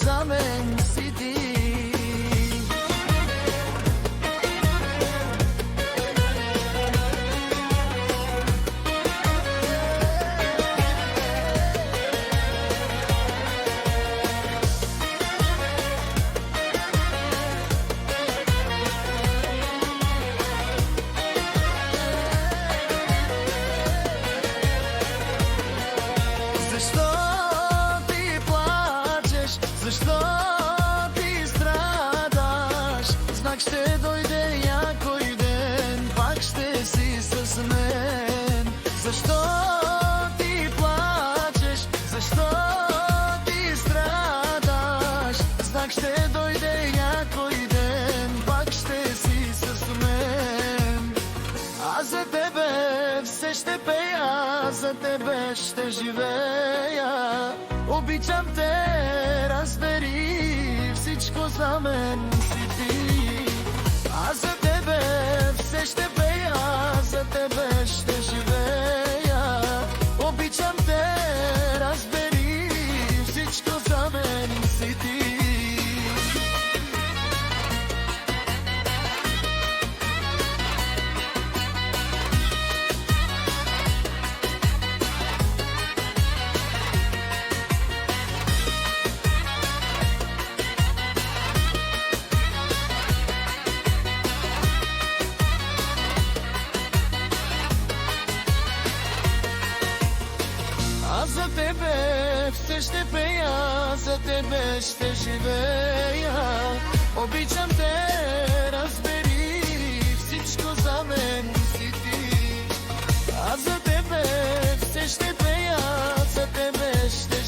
за мен си ти. Защо ти плачеш? Защо ти страдаш? Знак ще дойде някой ден, пак ще си с мен. Защо ти плачеш? Защо ти страдаш? Знак ще дойде някой ден, пак ще си с мен. Аз за тебе все ще пея, за тебе ще живея. Обичам те, разбери, всичко за мен си ти. Аз за тебе все ще пея, за тебе ще живея. Обичам те, разбери, всичко за мен си ти. Аз за тебе все ще пея, за тебе ще живея. Обичам те, разбери, всичко за мен си ти. Аз за тебе все ще пея, за тебе ще